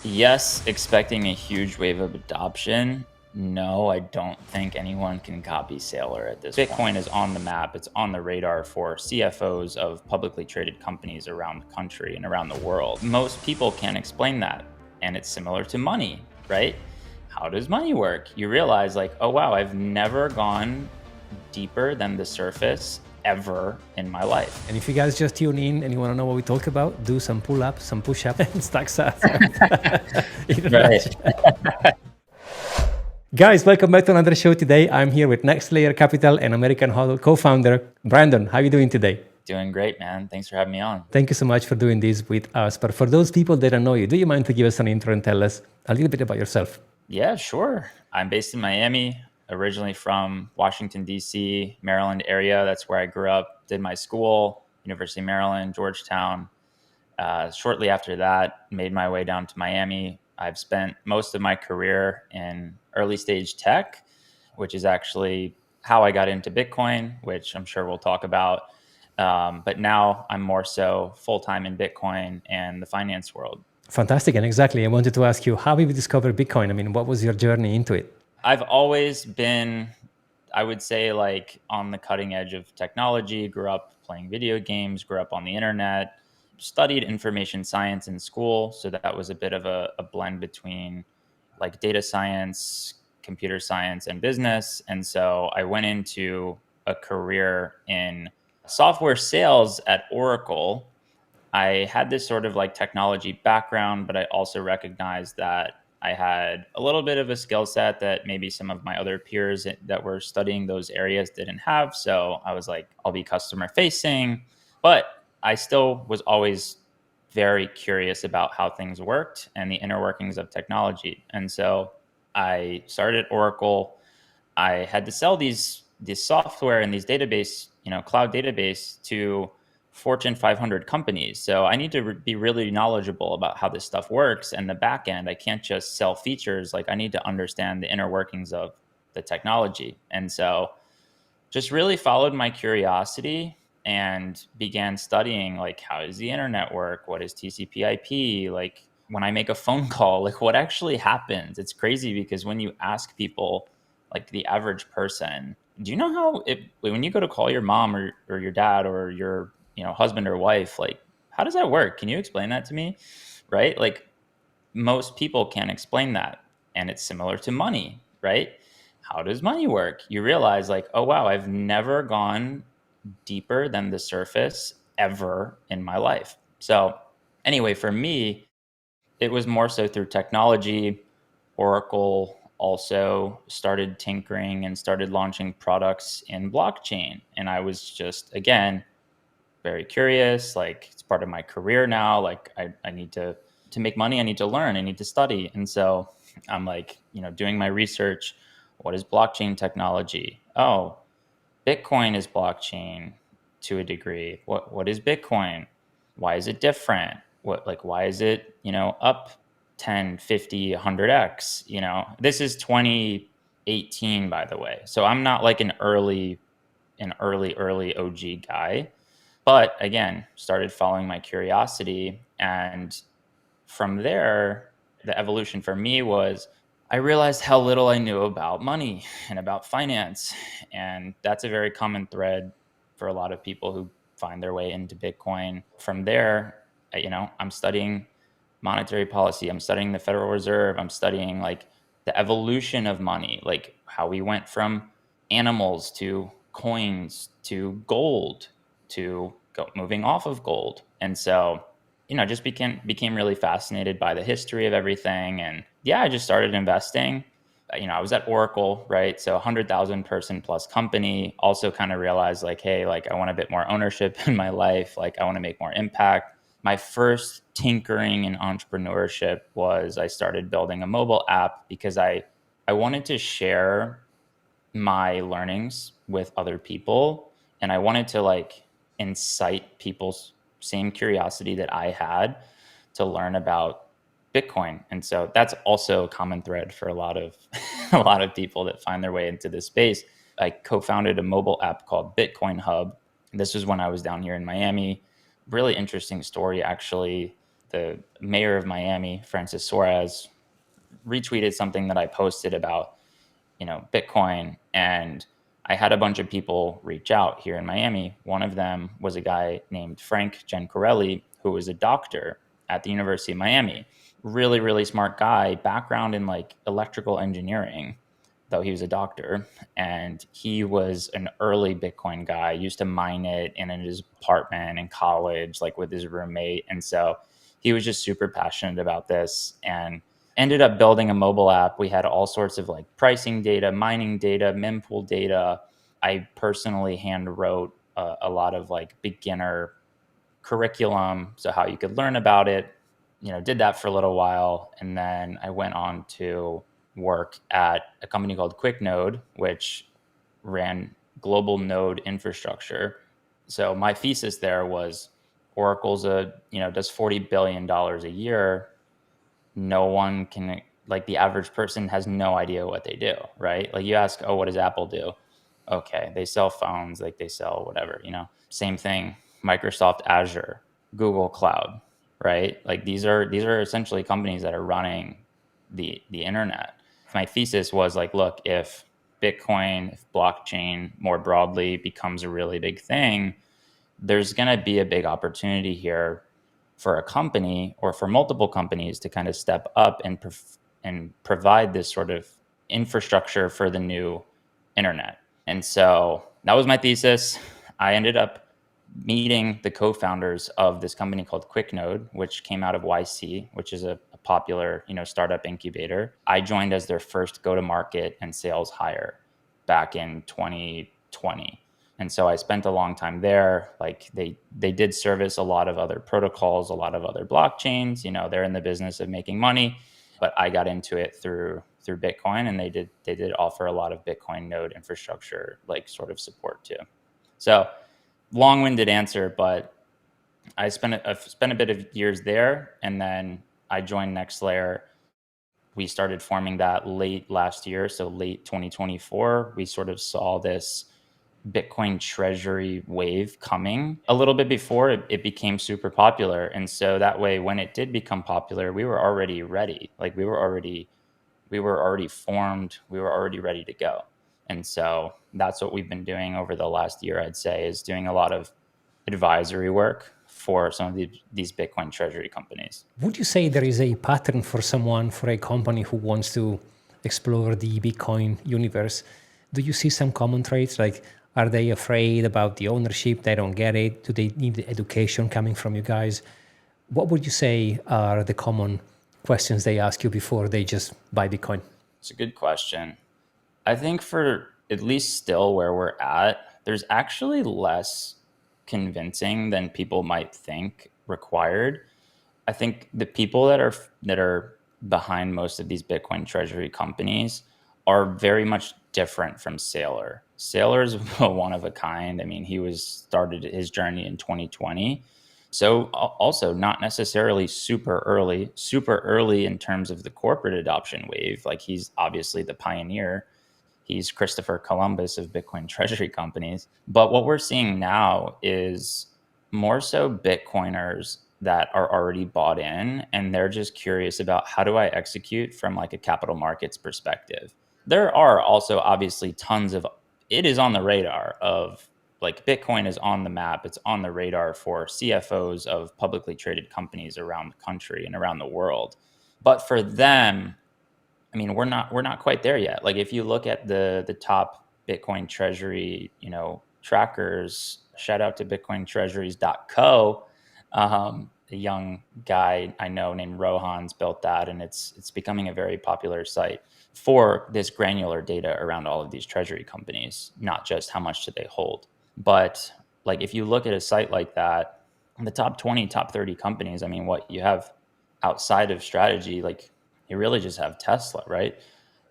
Yes, expecting a huge wave of adoption. No, I don't think anyone can copy Sailor at this point. Bitcoin is on the map. It's on the radar for CFOs of publicly traded companies around the country and around the world. Most people can't explain that. And it's similar to money, right? How does money work? You realize like, oh wow, I've never gone deeper than the surface ever in my life. And if you guys just tune in and you want to know what we talk about, do some pull-ups, some push-ups, and stack sats. Right. Guys, welcome back to another show today. I'm here with Next Layer Capital and American Hodl co-founder, Brandon. How are you doing today? Doing great, man. Thanks for having me on. Thank you so much for doing this with us. But for those people that don't know you, do you mind to give us an intro and tell us a little bit about yourself? Yeah, sure. I'm based in Miami, originally from Washington, D.C., Maryland area. That's where I grew up, did my school, University of Maryland, Georgetown. Shortly after that, made my way down to Miami. I've spent most of my career in early stage tech, which is actually how I got into Bitcoin, which I'm sure we'll talk about. But now I'm more so full-time in Bitcoin and the finance world. Fantastic. And exactly, I wanted to ask you, how did you discover Bitcoin? I mean, what was your journey into it? I've always been, I would say, like on the cutting edge of technology, grew up playing video games, grew up on the internet, studied information science in school. So that was a bit of a blend between like data science, computer science, and business. And so I went into a career in software sales at Oracle. I had this sort of like technology background, but I also recognized that I had a little bit of a skill set that maybe some of my other peers that were studying those areas didn't have. So I was like, I'll be customer facing, but I still was always very curious about how things worked and the inner workings of technology. And so I started at Oracle. I had to sell this software and these database, cloud database to Fortune 500 companies. So I need to be really knowledgeable about how this stuff works and the back end. I can't just sell features. Like I need to understand the inner workings of the technology. And so just really followed my curiosity and began studying like how does the internet work? What is TCP/IP? Like when I make a phone call, like what actually happens? It's crazy because when you ask people, like the average person, do you know how when you go to call your mom or your dad or your husband or wife, like how does that work? Can you explain that to me? Right? Like most people can't explain that. And it's similar to money, right? How does money work? You realize like, oh wow, I've never gone deeper than the surface ever in my life. So anyway, for me, it was more so through technology. Oracle also started tinkering and started launching products in blockchain. And I was just, again, very curious. Like it's part of my career now. Like I need to make money. I need to learn. I need to study. And so I'm like, doing my research. What is blockchain technology? Oh, Bitcoin is blockchain to a degree. What is Bitcoin? Why is it different? Why is it, up 10, 50, 100x? This is 2018, by the way. So I'm not like an early OG guy. But again, started following my curiosity. And from there, the evolution for me was I realized how little I knew about money and about finance. And that's a very common thread for a lot of people who find their way into Bitcoin. From there, I'm studying monetary policy. I'm studying the Federal Reserve. I'm studying like the evolution of money, like how we went from animals to coins to gold to moving off of gold. And so, just became really fascinated by the history of everything. And yeah, I just started investing. I was at Oracle, right? So 100,000 person plus company. Also kind of realized like, hey, like I want a bit more ownership in my life. Like I want to make more impact. My first tinkering in entrepreneurship was I started building a mobile app because I wanted to share my learnings with other people. And I wanted to like incite people's same curiosity that I had to learn about Bitcoin. And so that's also a common thread for a lot of a lot of people that find their way into this space. I co-founded a mobile app called Bitcoin Hub. This was when I was down here in Miami. Really interesting story, actually. the mayor of Miami, Francis Suarez, retweeted something that I posted about, Bitcoin. And I had a bunch of people reach out here in Miami. One of them was a guy named Frank Gencarelli, who was a doctor at the University of Miami. Really, really smart guy, background in like electrical engineering, though he was a doctor. And he was an early Bitcoin guy, used to mine it in his apartment in college, like with his roommate. And so he was just super passionate about this and ended up building a mobile app. We had all sorts of like pricing data, mining data, mempool data. I personally hand wrote a lot of like beginner curriculum, so how you could learn about it. Did that for a little while, and then I went on to work at a company called QuickNode, which ran global node infrastructure. So my thesis there was Oracle's does $40 billion a year. No one can, like, the average person has no idea what they do, right? Like, you ask, oh, what does Apple do? Okay, they sell phones, like they sell whatever, Same thing, Microsoft Azure, Google Cloud, right? Like, these are essentially companies that are running the internet. My thesis was like, look, if Bitcoin, if blockchain more broadly becomes a really big thing, there's going to be a big opportunity here for a company or for multiple companies to kind of step up and provide this sort of infrastructure for the new internet. And so that was my thesis. I ended up meeting the co-founders of this company called QuickNode, which came out of YC, which is a popular, startup incubator. I joined as their first go-to-market and sales hire back in 2020. And so I spent a long time there. Like, they did service a lot of other protocols, a lot of other blockchains. They're in the business of making money, but I got into it through Bitcoin, and they did offer a lot of Bitcoin node infrastructure, like, sort of support too. So long-winded answer, but I spent a bit of years there, and then I joined NextLayer. We started forming that late last year, so late 2024. We sort of saw this Bitcoin treasury wave coming a little bit before it became super popular. And so that way, when it did become popular, we were already ready. Like, we were already formed. We were already ready to go. And so that's what we've been doing over the last year, I'd say, is doing a lot of advisory work for some of these Bitcoin treasury companies. Would you say there is a pattern for someone, for a company who wants to explore the Bitcoin universe? Do you see some common traits? Like, are they afraid about the ownership? They don't get it. Do they need the education coming from you guys? What would you say are the common questions they ask you before they just buy Bitcoin? It's a good question. I think for at least still where we're at, there's actually less convincing than people might think required. I think the people that are behind most of these Bitcoin treasury companies are very much different from Saylor. Saylor's one of a kind. I mean, he started his journey in 2020. So also not necessarily super early in terms of the corporate adoption wave. Like, he's obviously the pioneer. He's Christopher Columbus of Bitcoin treasury companies. But what we're seeing now is more so Bitcoiners that are already bought in, and they're just curious about, how do I execute from like a capital markets perspective? There are also obviously it is on the radar of, like, Bitcoin is on the map. It's on the radar for CFOs of publicly traded companies around the country and around the world. But for them, I mean, we're not quite there yet. Like, if you look at the top Bitcoin treasury, trackers, shout out to bitcointreasuries.co. A young guy I know named Rohan's built that, and it's becoming a very popular site for this granular data around all of these treasury companies, not just how much do they hold. But, like, if you look at a site like that, the top 20, top 30 companies, I mean, what you have outside of strategy, like, you really just have Tesla, right?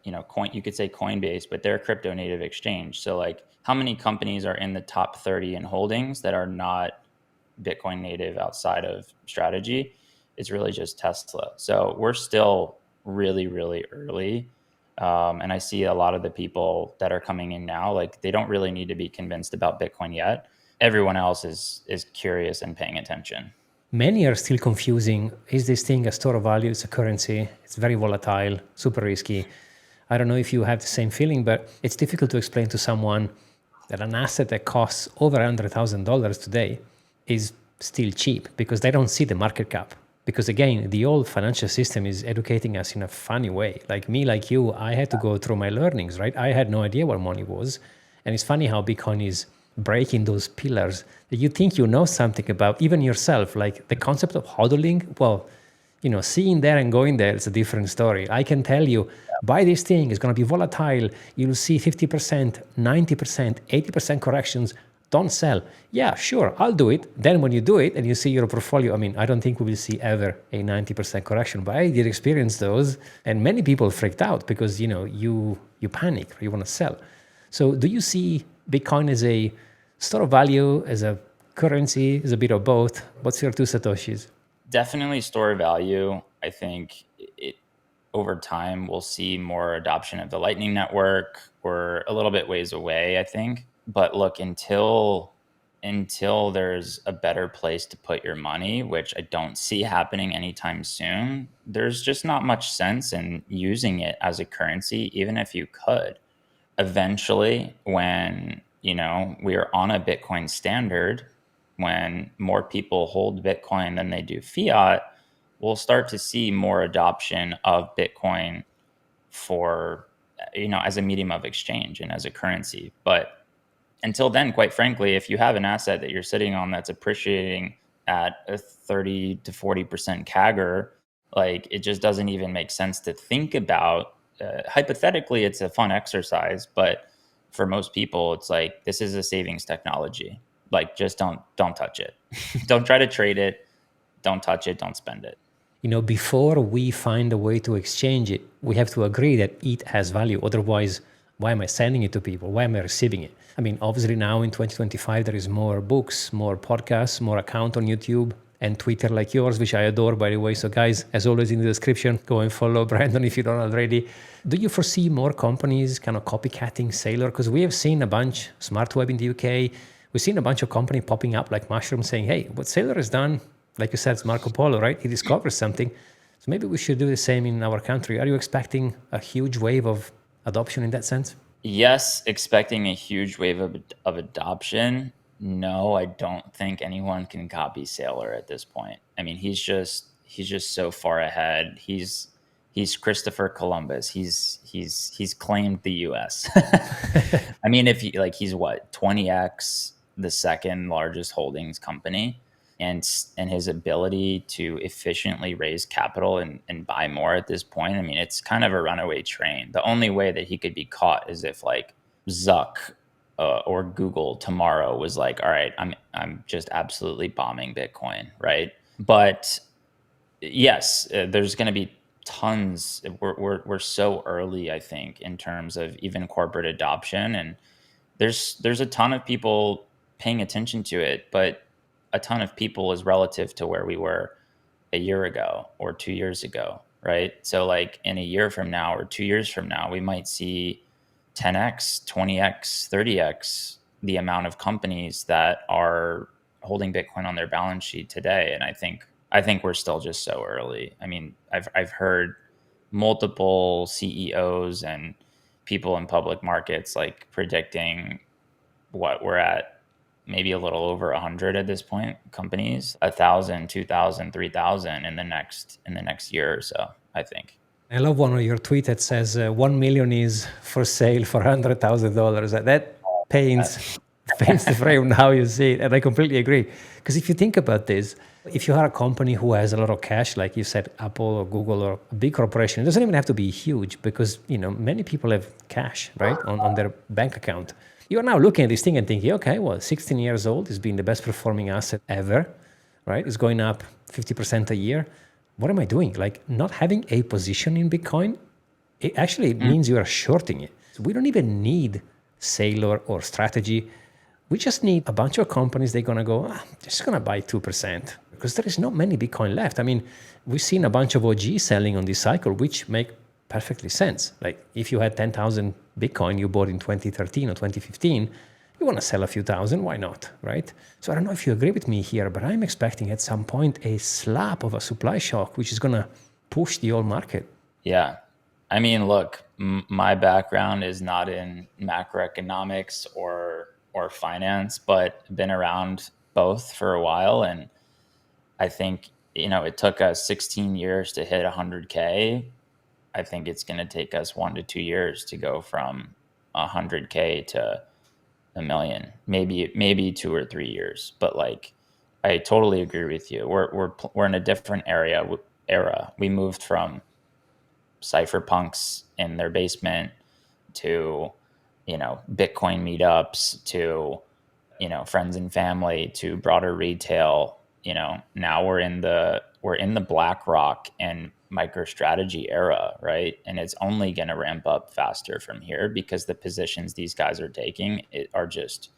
You could say Coinbase, but they're a crypto native exchange. So, like, how many companies are in the top 30 in holdings that are not Bitcoin native outside of strategy? It's really just Tesla. So we're still really, really early. And I see a lot of the people that are coming in now, like, they don't really need to be convinced about Bitcoin yet. Everyone else is curious and paying attention. Many are still confusing. Is this thing a store of value? It's a currency. It's very volatile, super risky. I don't know if you have the same feeling, but it's difficult to explain to someone that an asset that costs over $100,000 today is still cheap because they don't see the market cap. Because again, the old financial system is educating us in a funny way. Like me, like you, I had to go through my learnings, right? I had no idea what money was. And it's funny how Bitcoin is breaking those pillars that you think you know something about, even yourself. Like the concept of hodling, well, seeing there and going there, it's a different story. I can tell you, buy this thing, it's going to be volatile. You'll see 50%, 90%, 80% corrections. Don't sell. Yeah, sure, I'll do it. Then when you do it and you see your portfolio, I don't think we will see ever a 90% correction, but I did experience those. And many people freaked out because, you panic, you want to sell. So do you see Bitcoin as a store of value, as a currency, as a bit of both? What's your two Satoshis? Definitely store value. I think it over time we'll see more adoption of the Lightning Network. We're a little bit ways away, I think. But look, until there's a better place to put your money, which I don't see happening anytime soon, there's just not much sense in using it as a currency, even if you could. Eventually, when we are on a Bitcoin standard, when more people hold Bitcoin than they do fiat, we'll start to see more adoption of Bitcoin for, as a medium of exchange and as a currency. But until then, quite frankly, if you have an asset that you're sitting on that's appreciating at a 30 to 40% CAGR, like it just doesn't even make sense to think about. Hypothetically, it's a fun exercise, but for most people, it's like, this is a savings technology. Like, just don't touch it. Don't try to trade it. Don't touch it. Don't spend it. Before we find a way to exchange it, we have to agree that it has value. Otherwise, why am I sending it to people? Why am I receiving it? Obviously now in 2025, there is more books, more podcasts, more account on YouTube and Twitter like yours, which I adore, by the way. So guys, as always in the description, go and follow Brandon if you don't already. Do you foresee more companies kind of copycatting Sailor? Because we have seen a bunch, SmartWeb in the UK, we've seen a bunch of companies popping up like Mushroom saying, hey, what Sailor has done, like you said, it's Marco Polo, right? He discovers something. So maybe we should do the same in our country. Are you expecting a huge wave of adoption in that sense? Yes, expecting a huge wave of adoption. No, I don't think anyone can copy Sailor at this point. He's just so far ahead. He's Christopher Columbus. He's claimed the US. If he's what, 20x the second largest holdings company, and his ability to efficiently raise capital and buy more at this point. It's kind of a runaway train. The only way that he could be caught is if like Zuck or Google tomorrow was like, all right, I'm just absolutely bombing Bitcoin, right? But yes, there's going to be tons. We're so early, I think, in terms of even corporate adoption, and there's a ton of people paying attention to it, but a ton of people is relative to where we were a year ago or 2 years ago, right? So like in a year from now or 2 years from now, we might see 10x, 20x, 30x the amount of companies that are holding Bitcoin on their balance sheet today. And I think we're still just so early. I've heard multiple CEOs and people in public markets like predicting what we're at, maybe a little over 100 at this point, companies, 1,000, 2,000, 3,000 in the next year or so, I think. I love one of your tweets that says 1 million is for sale for $100,000. That paints the frame how you see it. And I completely agree. Because if you think about this, if you are a company who has a lot of cash, like you said, Apple or Google or a big corporation, it doesn't even have to be huge because, many people have cash, right, on their bank account. You are now looking at this thing and thinking, okay, well, 16 years old, it's been the best performing asset ever, right? It's going up 50% a year. What am I doing? Like not having a position in Bitcoin, it actually means you are shorting it. So we don't even need Sailor or strategy. We just need a bunch of companies. They're going to go, just going to buy 2% because there is not many Bitcoin left. We've seen a bunch of OG selling on this cycle, which make perfectly sense. Like if you had 10,000 Bitcoin you bought in 2013 or 2015, You want to sell a few thousand, why not, right? So I don't know if you agree with me here, but I'm expecting at some point a slap of a supply shock, which is going to push the whole market. Yeah. I mean, look, my background is not in macroeconomics or finance, but been around both for a while. And I think, it took us 16 years to hit 100K. I think it's going to take us 1 to 2 years to go from 100K to a million, maybe 2 or 3 years. But like, I totally agree with you. We're in a different era. We moved from cypherpunks in their basement to, Bitcoin meetups to, friends and family to broader retail. Now we're in the BlackRock and MicroStrategy era, right? And it's only going to ramp up faster from here because the positions these guys are taking are just,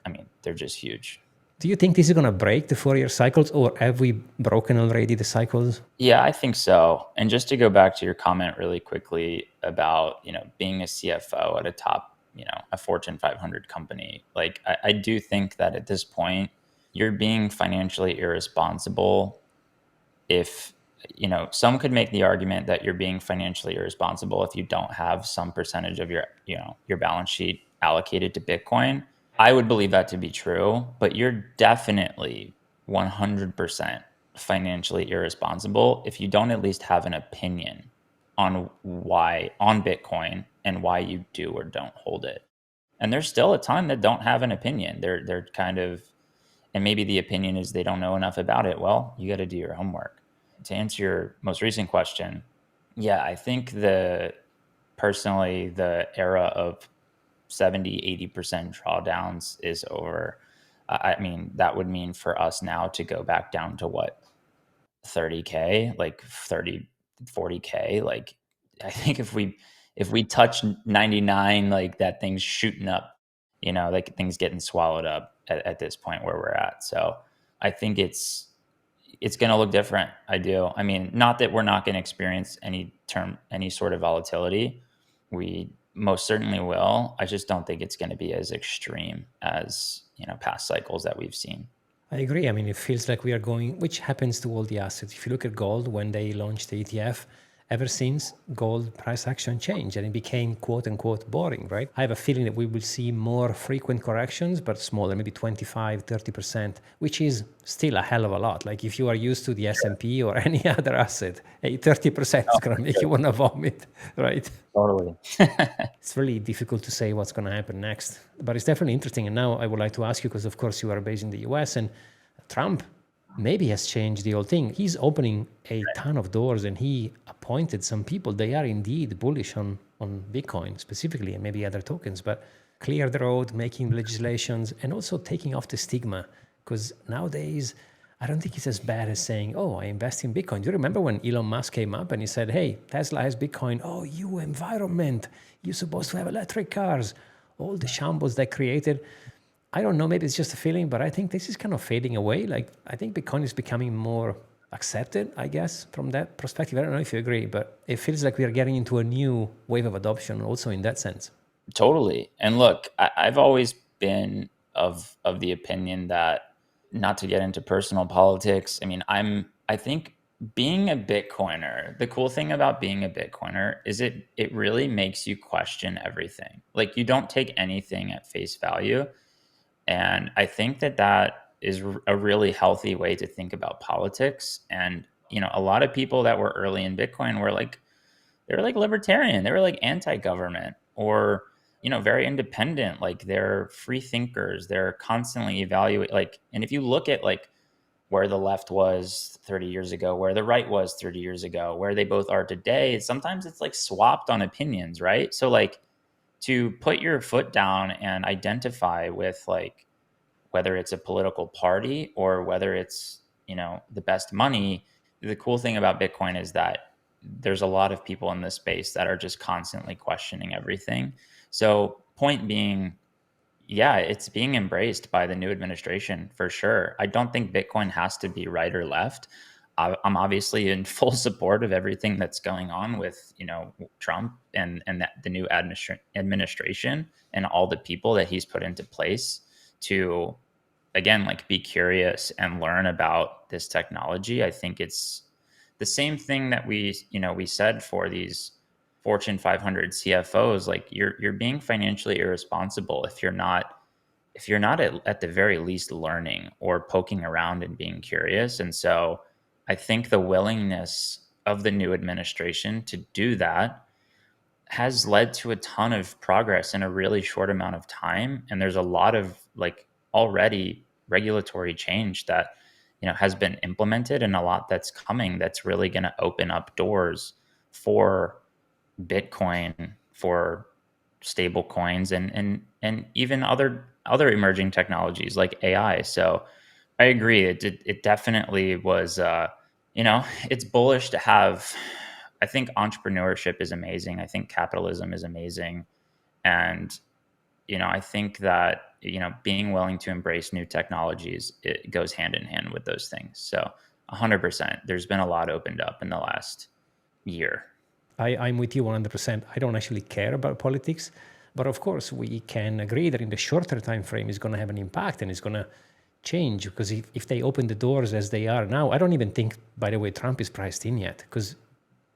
I mean, they're just huge. Do you think this is going to break the 4-year cycles, or have we broken already the cycles? Yeah, I think so. And just to go back to your comment really quickly about, being a CFO at a top, a Fortune 500 company, like I do think that at this point, you're being financially irresponsible if, some could make the argument that you're being financially irresponsible if you don't have some percentage of your balance sheet allocated to Bitcoin. I would believe that to be true, but you're definitely 100% financially irresponsible if you don't at least have an opinion on Bitcoin and why you do or don't hold it. And there's still a ton that don't have an opinion. They're kind of, and maybe the opinion is they don't know enough about it. Well, you got to do your homework. To answer your most recent question, yeah, I think personally the era of 70-80% drawdowns is over. I mean, that would mean for us now to go back down to what, 30K, like 30, 40K. Like, I think if we touch 99, like that thing's shooting up, like things getting swallowed up at this point where we're at. So I think it's going to look different. I do. I mean, not that we're not going to experience any sort of volatility. We most certainly will. I just don't think it's going to be as extreme as, past cycles that we've seen. I agree. I mean, it feels like we are going, which happens to all the assets. If you look at gold, when they launched the ETF, ever since gold price action changed and it became quote unquote boring, right? I have a feeling that we will see more frequent corrections, but smaller, maybe 25, 30%, which is still a hell of a lot. Like if you are used to the S&P or any other asset, a 30% is going to make you want to vomit, right? Totally. It's really difficult to say what's going to happen next, but it's definitely interesting. And now I would like to ask you, because of course you are based in the US, and Trump maybe has changed the whole thing. He's opening a ton of doors and he appointed some people. They are indeed bullish on Bitcoin specifically and maybe other tokens, but clear the road, making legislations, and also taking off the stigma. Because nowadays, I don't think it's as bad as saying, oh, I invest in Bitcoin. Do you remember when Elon Musk came up and he said, hey, Tesla has Bitcoin. Oh, you environment, you're supposed to have electric cars. All the shambles they created. I don't know, maybe it's just a feeling, but I think this is kind of fading away. Like, I think Bitcoin is becoming more accepted, I guess, from that perspective. I don't know if you agree, but it feels like we are getting into a new wave of adoption also in that sense. Totally. And look, I've always been of the opinion that, not to get into personal politics, I mean, I think being a Bitcoiner, the cool thing about being a Bitcoiner is it really makes you question everything. Like, you don't take anything at face value. And I think that is a really healthy way to think about politics. And, a lot of people that were early in Bitcoin were like, they were like libertarian, they were like anti-government, or, very independent. Like, they're free thinkers. They're constantly evaluate, like, and if you look at like where the left was 30 years ago, where the right was 30 years ago, where they both are today, sometimes it's like swapped on opinions, right? So like, to put your foot down and identify with, like, whether it's a political party or whether it's, the best money, the cool thing about Bitcoin is that there's a lot of people in this space that are just constantly questioning everything. So point being, yeah, it's being embraced by the new administration for sure. I don't think Bitcoin has to be right or left. I'm obviously in full support of everything that's going on with, Trump and the new administration and all the people that he's put into place to, again, like, be curious and learn about this technology. I think it's the same thing that we said for these Fortune 500 CFOs. Like, you're being financially irresponsible if you're not at the very least learning or poking around and being curious. And so I think the willingness of the new administration to do that has led to a ton of progress in a really short amount of time. And there's a lot of, like, already regulatory change that, has been implemented, and a lot that's coming that's really going to open up doors for Bitcoin, for stable coins, and even other emerging technologies like AI. So I agree. It definitely was. It's bullish to have. I think entrepreneurship is amazing. I think capitalism is amazing, and I think that being willing to embrace new technologies, it goes hand in hand with those things. So 100%. There's been a lot opened up in the last year. I'm with you 100%. I don't actually care about politics, but of course we can agree that in the shorter time frame it's going to have an impact and it's going to change, because if they open the doors as they are now, I don't even think, by the way, Trump is priced in yet, because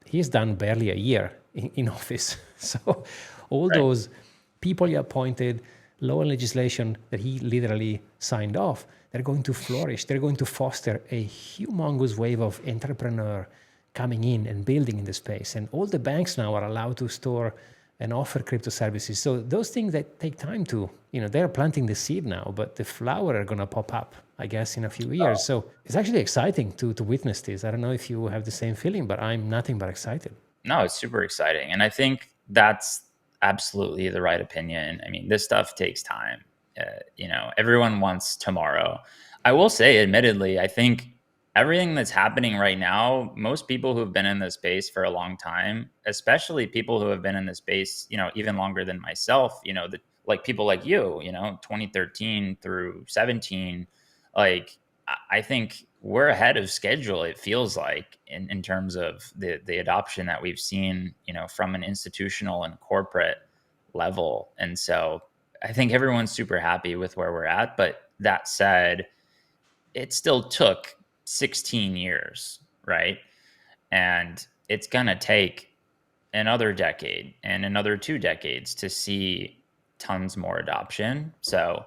he's done barely a year in office. So all Right. those people he appointed, law and legislation that he literally signed off, they're going to flourish. They're going to foster a humongous wave of entrepreneur coming in and building in the space. And all the banks now are allowed to store and offer crypto services. So those things that take time to, they're planting the seed now, but the flower are going to pop up, I guess, in a few years. So it's actually exciting to witness this. I don't know if you have the same feeling, but I'm nothing but excited. No, it's super exciting. And I think that's absolutely the right opinion. I mean, this stuff takes time. Everyone wants tomorrow. I will say, admittedly, I think everything that's happening right now, most people who've been in this space for a long time, especially people who have been in this space, even longer than myself, like people like you, 2013 through 17, like, I think we're ahead of schedule. It feels like in terms of the adoption that we've seen, from an institutional and corporate level. And so I think everyone's super happy with where we're at. But that said, it still took 16 years, right? And it's going to take another decade and another 2 decades to see tons more adoption. So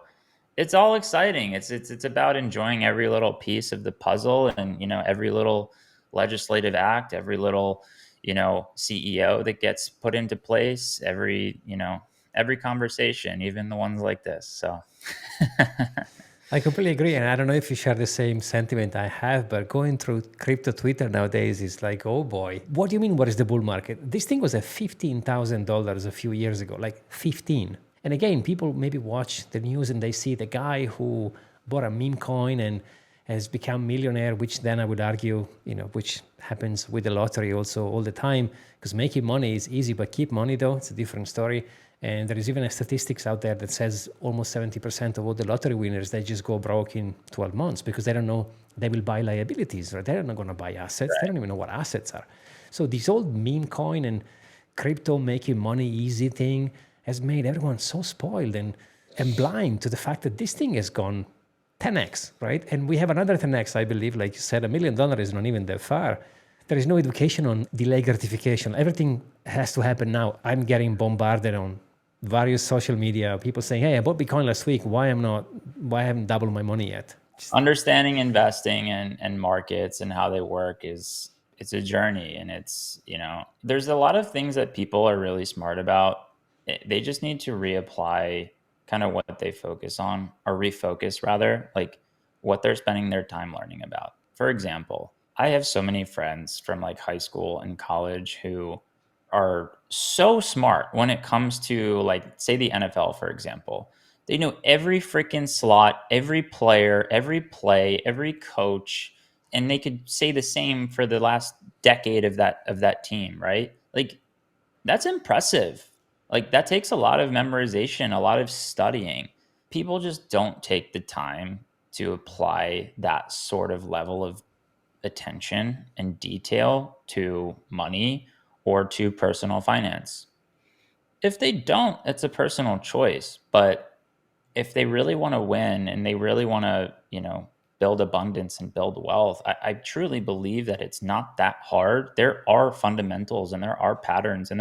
it's all exciting. It's about enjoying every little piece of the puzzle, and every little legislative act, every little CEO that gets put into place, every conversation, even the ones like this. So I completely agree. And I don't know if you share the same sentiment I have, but going through crypto Twitter nowadays is like, oh boy, what do you mean? What is the bull market? This thing was at $15,000 a few years ago, like 15. And again, people maybe watch the news and they see the guy who bought a meme coin and has become millionaire, which then I would argue, which happens with the lottery also all the time, because making money is easy, but keep money though, it's a different story. And there is even a statistics out there that says almost 70% of all the lottery winners, they just go broke in 12 months because they don't know they will buy liabilities, right? They're not going to buy assets. They don't even know what assets are. So this old meme coin and crypto making money easy thing has made everyone so spoiled and blind to the fact that this thing has gone 10x, right? And we have another 10x, I believe, like you said, $1 million is not even that far. There is no education on delay gratification. Everything has to happen now. I'm getting bombarded on various social media, people saying, hey, I bought Bitcoin last week. Why I haven't doubled my money yet? understanding investing and markets and how they work it's a journey. And there's a lot of things that people are really smart about. They just need to reapply kind of what they focus on, or refocus rather, like what they're spending their time learning about. For example, I have so many friends from like high school and college who are so smart when it comes to, like, say the NFL, for example. They know every freaking slot, every player, every play, every coach, and they could say the same for the last decade of that team, right? Like, that's impressive. Like, that takes a lot of memorization, a lot of studying. People just don't take the time to apply that sort of level of attention and detail to money or to personal finance. If they don't, it's a personal choice. But if they really want to win and they really want to, build abundance and build wealth, I truly believe that it's not that hard. There are fundamentals and there are patterns and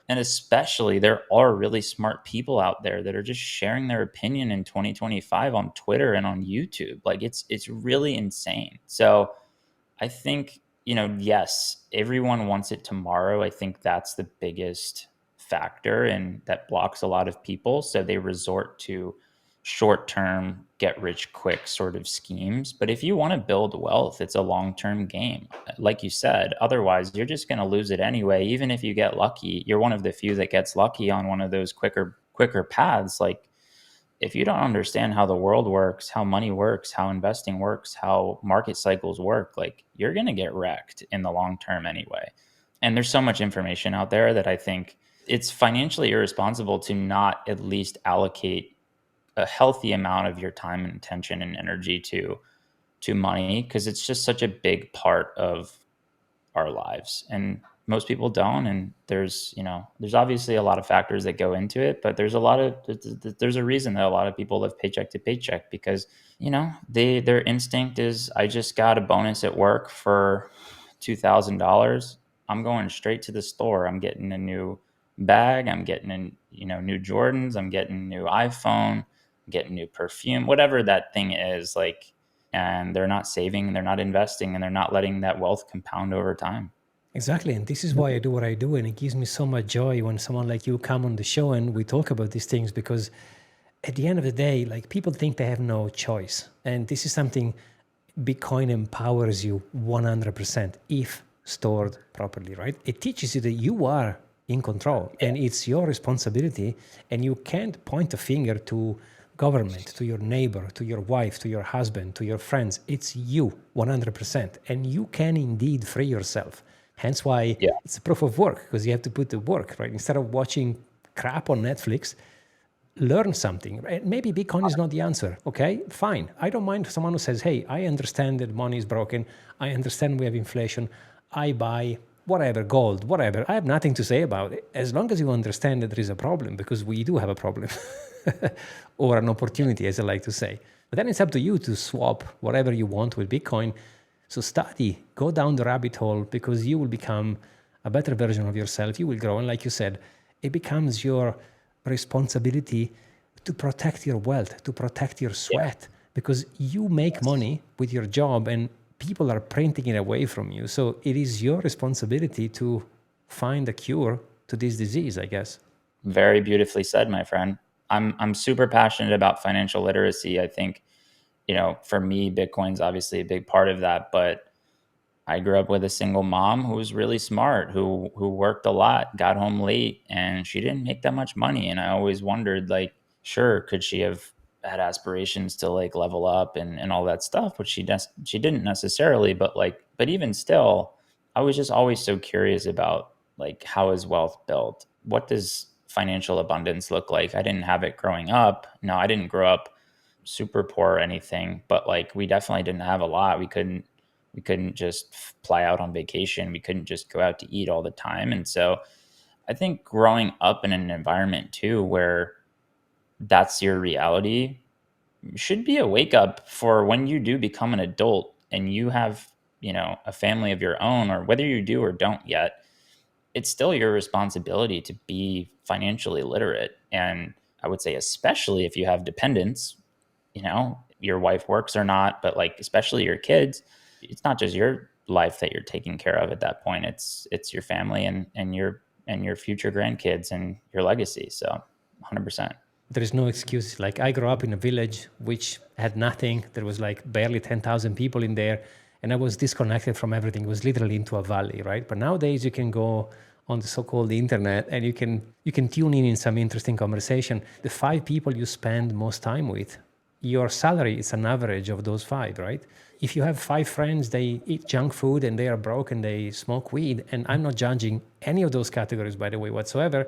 especially there are really smart people out there that are just sharing their opinion in 2025 on Twitter and on YouTube. Like it's really insane. So I think, yes, everyone wants it tomorrow. I think that's the biggest factor and that blocks a lot of people. So they resort to short term, get rich quick sort of schemes. But if you want to build wealth, it's a long term game. Like you said, otherwise, you're just going to lose it anyway. Even if you get lucky, you're one of the few that gets lucky on one of those quicker paths. Like, if you don't understand how the world works, how money works, how investing works, how market cycles work, like you're going to get wrecked in the long term anyway. And there's so much information out there that I think it's financially irresponsible to not at least allocate a healthy amount of your time and attention and energy to money, because it's just such a big part of our lives, and most people don't. And there's obviously a lot of factors that go into it, but there's a reason that a lot of people live paycheck to paycheck, because their instinct is, I just got a bonus at work for $2,000. I'm going straight to the store. I'm getting a new bag. I'm getting new Jordans. I'm getting a new iPhone. I'm getting new perfume, whatever that thing is, like. And they're not saving, they're not investing, and they're not letting that wealth compound over time. Exactly. And this is why I do what I do. And it gives me so much joy when someone like you come on the show and we talk about these things, because at the end of the day, like, people think they have no choice. And this is something Bitcoin empowers you 100% if stored properly, right? It teaches you that you are in control and it's your responsibility, and you can't point a finger to government, to your neighbor, to your wife, to your husband, to your friends. It's you 100%, and you can indeed free yourself. Hence why Yeah. it's a proof of work, because you have to put the work, right? Instead of watching crap on Netflix, learn something. Right? Maybe Bitcoin is not the answer. Okay, fine. I don't mind someone who says, hey, I understand that money is broken. I understand we have inflation. I buy whatever, gold, whatever. I have nothing to say about it, as long as you understand that there is a problem, because we do have a problem or an opportunity, as I like to say. But then it's up to you to swap whatever you want with Bitcoin. So study, go down the rabbit hole, because you will become a better version of yourself. You will grow. And like you said, it becomes your responsibility to protect your wealth, to protect your sweat, because you make money with your job and people are printing it away from you. So it is your responsibility to find a cure to this disease, I guess. Very beautifully said, my friend. I'm super passionate about financial literacy. I think, for me, Bitcoin's obviously a big part of that, but I grew up with a single mom who was really smart, who worked a lot, got home late, and she didn't make that much money. And I always wondered, like, sure, could she have had aspirations to like level up and all that stuff, which she didn't necessarily, but even still, I was just always so curious about, like, how is wealth built? What does financial abundance look like? I didn't have it growing up. No, I didn't grow up super poor or anything, but like we definitely didn't have a lot. We couldn't just fly out on vacation. We couldn't just go out to eat all the time. And so I think growing up in an environment too where that's your reality should be a wake up for when you do become an adult and you have, a family of your own, or whether you do or don't yet, it's still your responsibility to be financially literate. And I would say, especially if you have dependents, your wife works or not, but like, especially your kids, it's not just your life that you're taking care of at that point. It's your family and your future grandkids and your legacy. So 100%. There is no excuse. Like, I grew up in a village which had nothing. There was like barely 10,000 people in there, and I was disconnected from everything. It was literally into a valley, right? But nowadays you can go on the so-called internet and you can tune in some interesting conversation. The 5 people you spend most time with, your salary is an average of those 5, right? If you have 5 friends, they eat junk food and they are broke and they smoke weed, and I'm not judging any of those categories, by the way, whatsoever,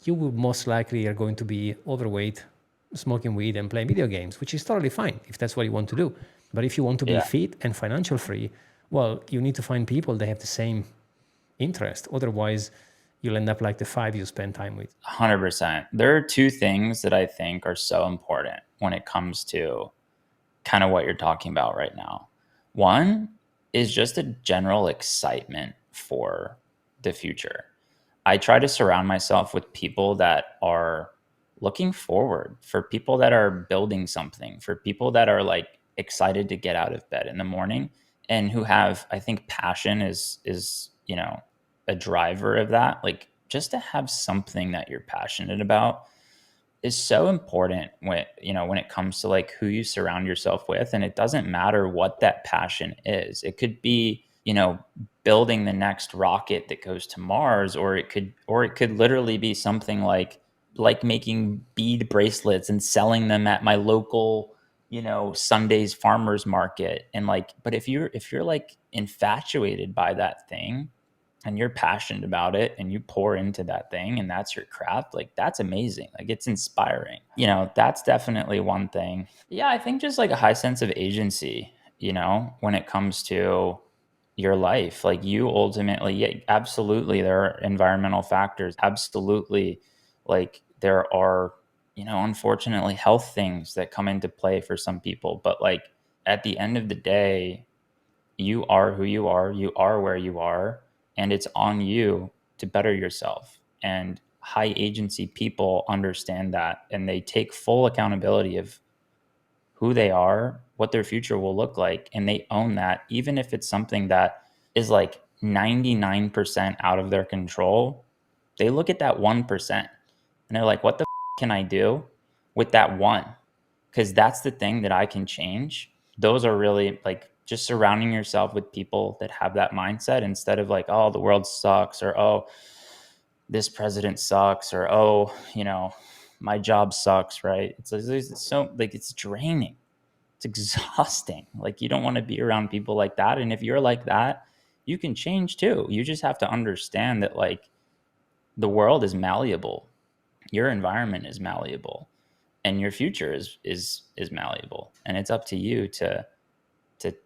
you will most likely are going to be overweight, smoking weed and playing video games, which is totally fine if that's what you want to do. But if you want to be Yeah. fit and financial free, Well, you need to find people that have the same interest. Otherwise, you'll end up like the five you spend time with. 100%. There are two things that I think are so important when it comes to kind of what you're talking about right now. One is just a general excitement for the future. I try to surround myself with people that are looking forward, for people that are building something, for people that are like excited to get out of bed in the morning and who have, I think passion is, a driver of that. Like just to have something that you're passionate about is so important when it comes to like who you surround yourself with. And it doesn't matter what that passion is. It could be building the next rocket that goes to Mars, or it could literally be something like making bead bracelets and selling them at my local Sunday's farmers market. And like, but if you're like infatuated by that thing and you're passionate about it and you pour into that thing and that's your craft, like that's amazing. Like it's inspiring. That's definitely one thing. Yeah, I think just like a high sense of agency, when it comes to your life. Like you ultimately, yeah, absolutely there are environmental factors. Absolutely. Like there are, unfortunately health things that come into play for some people. But like at the end of the day, you are who you are where you are, and it's on you to better yourself. And high agency people understand that and they take full accountability of who they are, what their future will look like, and they own that, even if it's something that is like 99% out of their control. They look at that 1% and they're like, what the can I do with that one? Because that's the thing that I can change. Those are really like just surrounding yourself with people that have that mindset instead of like, oh, the world sucks, or oh, this president sucks, or oh, my job sucks, right? It's so like it's draining. It's exhausting. Like you don't want to be around people like that. And if you're like that, you can change too. You just have to understand that like the world is malleable. Your environment is malleable and your future is malleable, and it's up to you to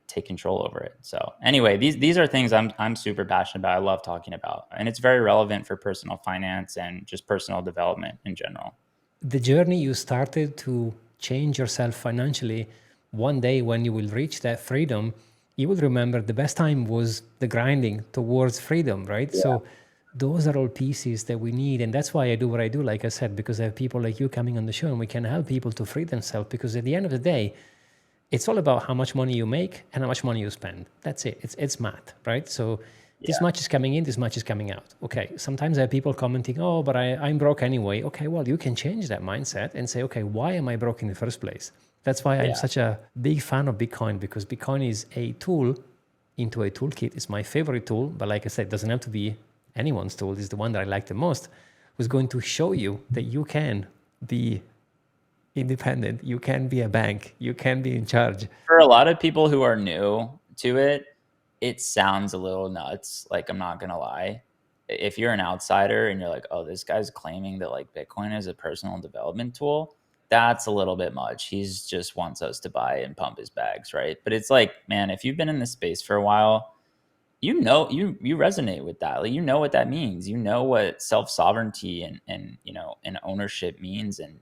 take control over it. So anyway, these are things I'm super passionate about. I love talking about, and it's very relevant for personal finance and just personal development in general. The journey you started to change yourself financially, one day when you will reach that freedom, you will remember the best time was the grinding towards freedom, right? Yeah. So those are all pieces that we need. And that's why I do what I do, like I said, because I have people like you coming on the show and we can help people to free themselves. Because at the end of the day, it's all about how much money you make and how much money you spend. That's it. It's math, right? So this Yeah. much is coming in, this much is coming out. Okay. Sometimes I have people commenting, oh, but I'm broke anyway. Okay, well, you can change that mindset and say, okay, why am I broke in the first place? That's why I'm Yeah. such a big fan of Bitcoin, because Bitcoin is a tool into a toolkit. It's my favorite tool, but like I said, it doesn't have to be anyone's tool. It's the one that I like the most. Was going to show you that you can be independent, you can be a bank, you can be in charge. For a lot of people who are new to it, it sounds a little nuts. Like, I'm not gonna lie. If you're an outsider and you're like, oh, this guy's claiming that like Bitcoin is a personal development tool, that's a little bit much. He's just wants us to buy and pump his bags, right? But it's like, man, if you've been in this space for a while, you resonate with that. Like, you know what that means. You know what self-sovereignty and ownership means. And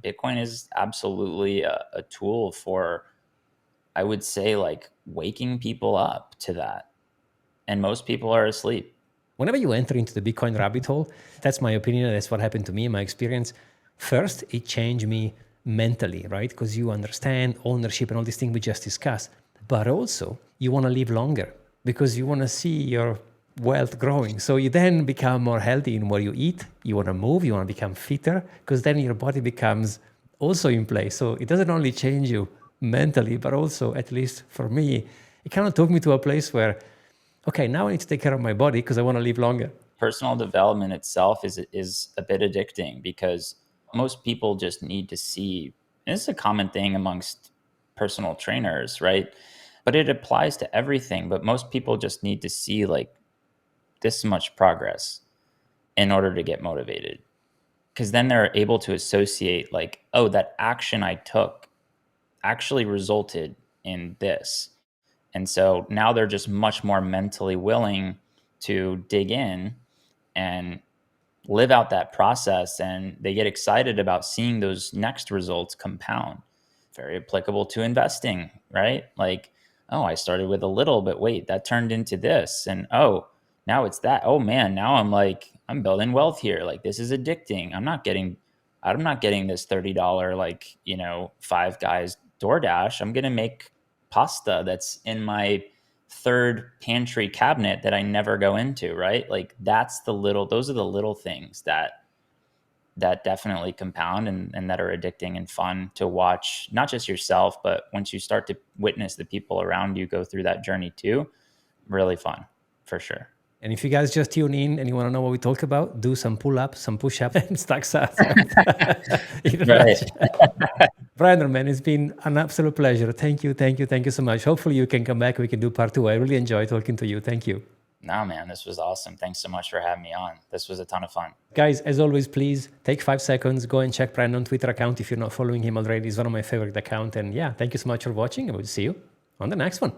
Bitcoin is absolutely a tool for, I would say, like waking people up to that. And most people are asleep. Whenever you enter into the Bitcoin rabbit hole, that's my opinion. That's what happened to me in my experience. First, it changed me mentally, right? Because you understand ownership and all these things we just discussed. But also, you want to live longer because you want to see your wealth growing. So you then become more healthy in what you eat. You want to move, you want to become fitter because then your body becomes also in place. So it doesn't only change you mentally, but also, at least for me, it kind of took me to a place where, okay, now I need to take care of my body because I want to live longer. Personal development itself is a bit addicting because most people just need to see, and this is a common thing amongst personal trainers, right? But it applies to everything. But most people just need to see like this much progress in order to get motivated, because then they're able to associate like, oh, that action I took actually resulted in this. And so now they're just much more mentally willing to dig in and live out that process, and they get excited about seeing those next results compound. Very applicable to investing, right? Like, oh, I started with a little, but wait, that turned into this. And oh, now it's that. Oh man, now I'm building wealth here. Like, this is addicting. I'm not getting this $30 like, Five Guys DoorDash. I'm going to make pasta that's in my third pantry cabinet that I never go into, right? Like, those are the little things that definitely compound and that are addicting and fun to watch, not just yourself, but once you start to witness the people around you go through that journey too, really fun for sure. And if you guys just tune in and you want to know what we talk about, do some pull-ups, some push-ups, and stack sats. Right. Brandon, man, it's been an absolute pleasure. Thank you so much. Hopefully you can come back. We can do part 2. I really enjoyed talking to you. Thank you. No, man, this was awesome. Thanks so much for having me on. This was a ton of fun. Guys, as always, please take 5 seconds, go and check Brandon's Twitter account if you're not following him already. He's one of my favorite accounts. And yeah, thank you so much for watching, and we'll see you on the next one.